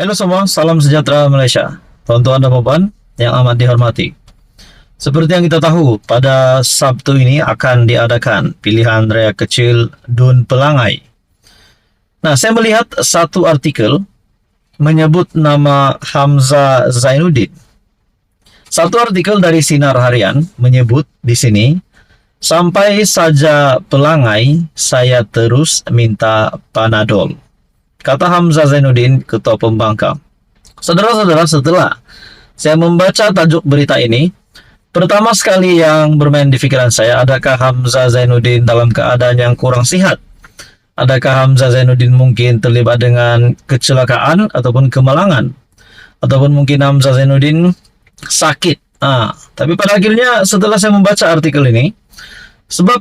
Halo semua, salam sejahtera Malaysia. Tuan-tuan dan puan yang amat dihormati. Seperti yang kita tahu, pada Sabtu ini akan diadakan pilihan raya kecil Dun Pelangai. Nah, saya melihat satu artikel menyebut nama Hamzah Zainuddin. Satu artikel dari Sinar Harian menyebut di sini, sampai saja Pelangai, saya terus minta Panadol. Kata Hamzah Zainuddin, Ketua Pembangkang. Saudara-saudara, setelah saya membaca tajuk berita ini, pertama sekali yang bermain di pikiran saya, adakah Hamzah Zainuddin dalam keadaan yang kurang sihat? Adakah Hamzah Zainuddin mungkin terlibat dengan kecelakaan ataupun kemalangan? Ataupun mungkin Hamzah Zainuddin sakit? Tapi pada akhirnya setelah saya membaca artikel ini, sebab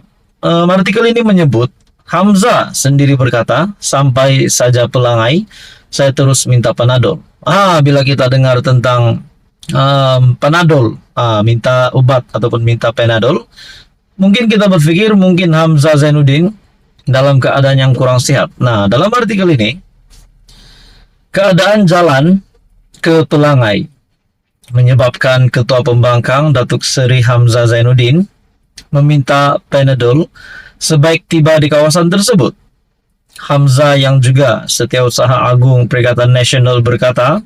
artikel ini menyebut Hamzah sendiri berkata, sampai saja Pelangai, saya terus minta Panadol. Bila kita dengar tentang Panadol, minta obat ataupun minta Panadol, mungkin kita berpikir mungkin Hamzah Zainuddin dalam keadaan yang kurang sehat. Nah, dalam artikel ini, keadaan jalan ke Pelangai menyebabkan Ketua Pembangkang Datuk Seri Hamzah Zainuddin meminta Panadol sebaik tiba di kawasan tersebut. Hamzah yang juga Setiausaha Agung Perikatan Nasional berkata,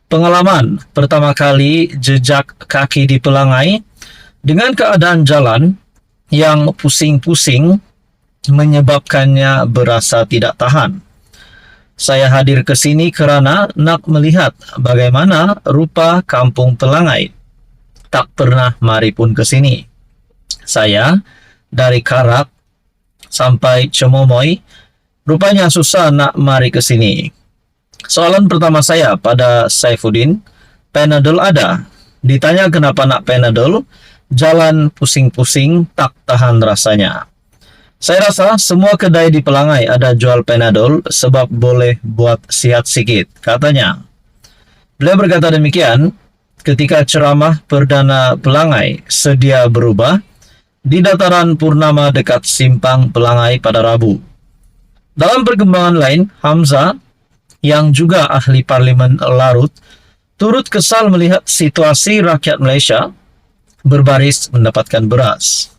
pengalaman pertama kali jejak kaki di Pelangai dengan keadaan jalan yang pusing-pusing menyebabkannya berasa tidak tahan. Saya hadir ke sini kerana nak melihat bagaimana rupa kampung Pelangai. Tak pernah mari pun ke sini. Saya dari Karak sampai Cemomoy, rupanya susah nak mari ke sini. Soalan pertama saya pada Saifuddin, Panadol ada? Ditanya kenapa nak Panadol, jalan pusing-pusing tak tahan rasanya. Saya rasa semua kedai di Pelangai ada jual Panadol sebab boleh buat sihat sikit, katanya. Beliau berkata demikian ketika ceramah Perdana Pelangai sedia berubah di dataran Purnama dekat Simpang Pelangai pada Rabu. Dalam perkembangan lain, Hamzah yang juga ahli Parlimen Larut turut kesal melihat situasi rakyat Malaysia berbaris mendapatkan beras.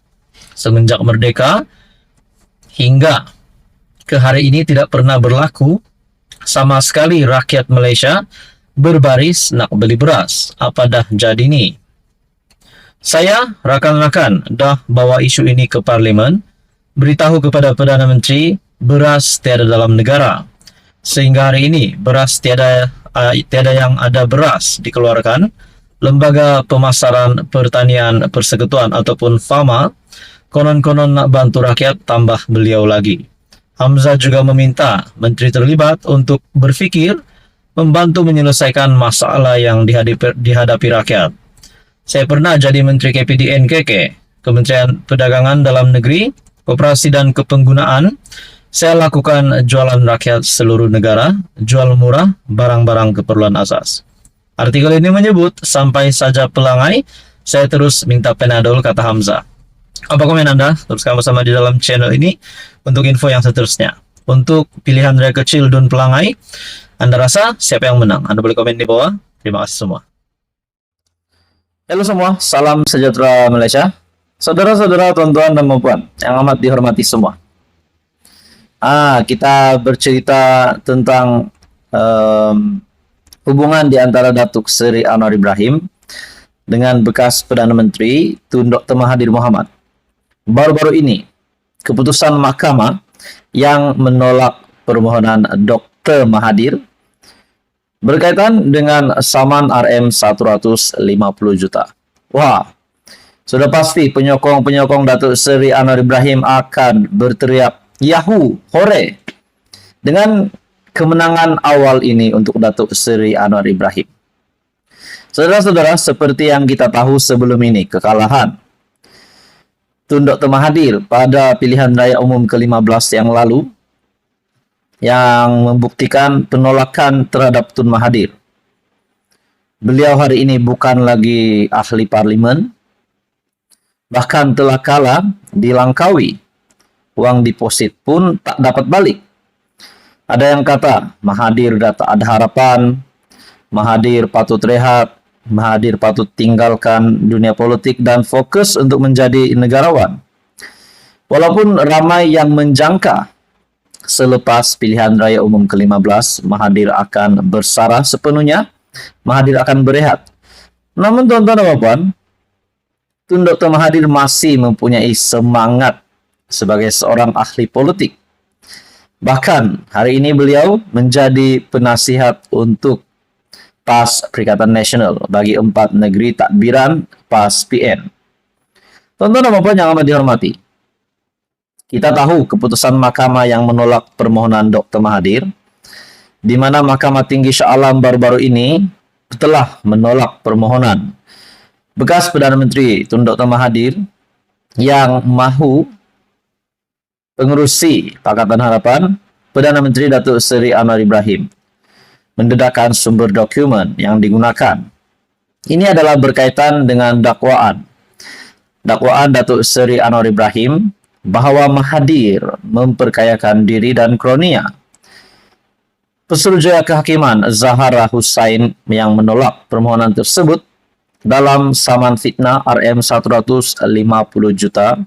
Semenjak merdeka hingga ke hari ini tidak pernah berlaku sama sekali rakyat Malaysia berbaris nak beli beras. Apa dah jadi ni? Saya rakan-rakan dah bawa isu ini ke Parlimen, beritahu kepada Perdana Menteri beras tiada dalam negara. Sehingga hari ini beras tiada yang ada beras dikeluarkan. Lembaga Pemasaran Pertanian Persekutuan ataupun FAMA konon-konon nak bantu rakyat, tambah beliau lagi. Hamzah juga meminta menteri terlibat untuk berfikir membantu menyelesaikan masalah yang dihadapi rakyat. Saya pernah jadi Menteri KPDNKK, Kementerian Perdagangan Dalam Negeri, Koperasi dan Kepenggunaan. Saya lakukan jualan rakyat seluruh negara, jual murah barang-barang keperluan asas. Artikel ini menyebut, sampai saja Pelangai, saya terus minta Panadol, kata Hamzah. Apa komen Anda? Teruskan bersama di dalam channel ini untuk info yang seterusnya. Untuk pilihan raya kecil Dun Pelangai, Anda rasa siapa yang menang? Anda boleh komen di bawah. Terima kasih semua. Halo semua, salam sejahtera Malaysia. Saudara-saudara, tuan-tuan dan puan yang amat dihormati semua. Kita bercerita tentang hubungan di antara Datuk Seri Anwar Ibrahim dengan bekas Perdana Menteri Tun Dr. Mahathir Mohamad. Baru-baru ini, keputusan mahkamah yang menolak permohonan Dr. Mahathir berkaitan dengan saman RM150 juta. Wah, sudah pasti penyokong-penyokong Datuk Seri Anwar Ibrahim akan berteriak Yahoo, hore dengan kemenangan awal ini untuk Datuk Seri Anwar Ibrahim. Saudara-saudara, seperti yang kita tahu sebelum ini, kekalahan Tun Dr. Mahathir pada pilihan raya umum ke-15 yang lalu yang membuktikan penolakan terhadap Tun Mahathir. Beliau hari ini bukan lagi ahli parlimen, bahkan telah kalah di Langkawi. Uang deposit pun tak dapat balik. Ada yang kata Mahathir tak ada harapan, Mahathir patut rehat, Mahathir patut tinggalkan dunia politik dan fokus untuk menjadi negarawan. Walaupun ramai yang menjangka selepas pilihan raya umum ke-15, Mahathir akan bersarah sepenuhnya, Mahathir akan berehat. Namun tuan-tuan dan puan, Tun Dr. Mahathir masih mempunyai semangat sebagai seorang ahli politik. Bahkan hari ini beliau menjadi penasihat untuk PAS Perikatan Nasional bagi 4 negeri takbiran PAS PN. Tuan-tuan dan puan yang amat dihormati, kita tahu keputusan mahkamah yang menolak permohonan Dr. Mahathir, di mana Mahkamah Tinggi Shah Alam baru-baru ini telah menolak permohonan bekas Perdana Menteri Tun Dr. Mahathir yang mahu pengerusi Pakatan Harapan Perdana Menteri Datuk Seri Anwar Ibrahim mendedahkan sumber dokumen yang digunakan. Ini adalah berkaitan dengan dakwaan Datuk Seri Anwar Ibrahim bahwa Mahathir memperkayakan diri dan kronia. Pesuruhjaya Kehakiman Zahara Hussain yang menolak permohonan tersebut dalam saman fitnah RM 150 juta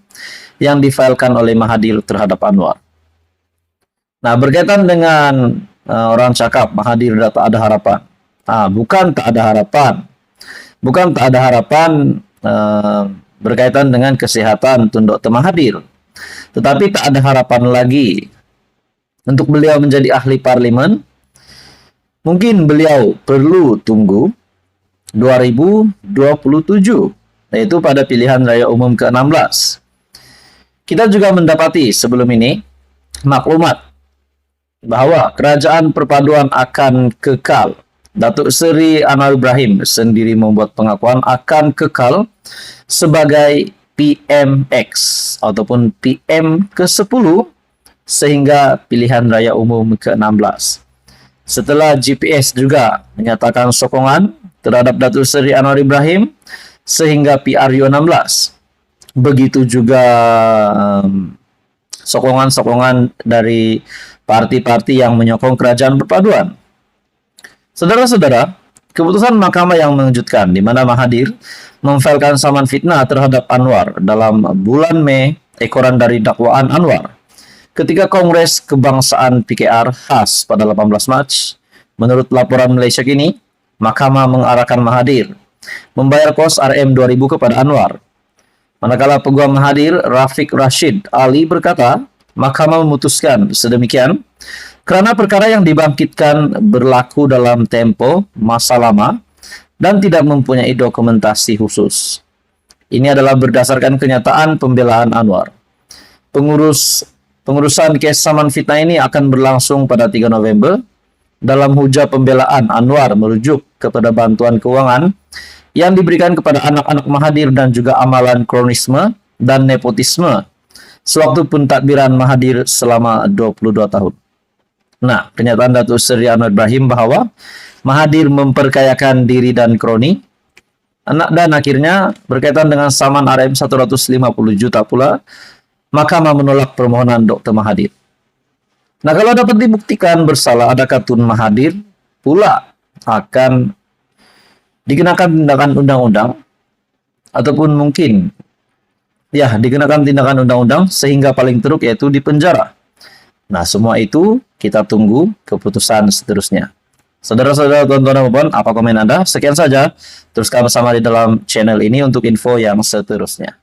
yang difailkan oleh Mahathir terhadap Anwar. Nah, berkaitan dengan orang cakap Mahathir tak ada harapan. Bukan tak ada harapan. Bukan tak ada harapan berkaitan dengan kesehatan Tun Dr. Mahathir. Tetapi tak ada harapan lagi untuk beliau menjadi ahli parlimen. Mungkin beliau perlu tunggu 2027, yaitu pada pilihan raya umum ke-16. Kita juga mendapati sebelum ini maklumat bahwa kerajaan perpaduan akan kekal. Datuk Seri Anwar Ibrahim sendiri membuat pengakuan akan kekal sebagai PMX ataupun PM ke-10 sehingga pilihan raya umum ke-16. Setelah GPS juga menyatakan sokongan terhadap Datuk Seri Anwar Ibrahim sehingga PRU 16. Begitu juga sokongan-sokongan dari parti-parti yang menyokong kerajaan perpaduan. Saudara-saudara, keputusan mahkamah yang mengejutkan di mana Mahathir memfailkan saman fitnah terhadap Anwar dalam bulan Mei, ekoran dari dakwaan Anwar. Ketika Kongres Kebangsaan PKR khas pada 18 Mac, menurut laporan Malaysia Kini, mahkamah mengarahkan Mahathir membayar kos RM 2000 kepada Anwar. Manakala Peguam Mahathir Rafiq Rashid Ali berkata, mahkamah memutuskan sedemikian kerana perkara yang dibangkitkan berlaku dalam tempo masa lama dan tidak mempunyai dokumentasi khusus. Ini adalah berdasarkan kenyataan pembelaan Anwar. Pengurusan kes saman fitnah ini akan berlangsung pada 3 November. Dalam hujah pembelaan, Anwar merujuk kepada bantuan keuangan yang diberikan kepada anak-anak Mahathir dan juga amalan kronisme dan nepotisme sewaktu pentadbiran Mahathir selama 22 tahun. Nah, kenyataan Datuk Seri Anwar Ibrahim bahwa Mahathir memperkayakan diri dan kroni, dan akhirnya berkaitan dengan saman RM 150 juta pula, mahkamah menolak permohonan Dr. Mahathir. Nah, kalau dapat dibuktikan bersalah, adakah Tun Mahathir pula akan dikenakan tindakan undang-undang ataupun mungkin dikenakan tindakan undang-undang sehingga paling teruk yaitu dipenjara. Nah, semua itu kita tunggu keputusan seterusnya. Saudara-saudara, tuan-tuan dan puan, apa komen Anda? Sekian saja. Teruskan bersama di dalam channel ini untuk info yang seterusnya.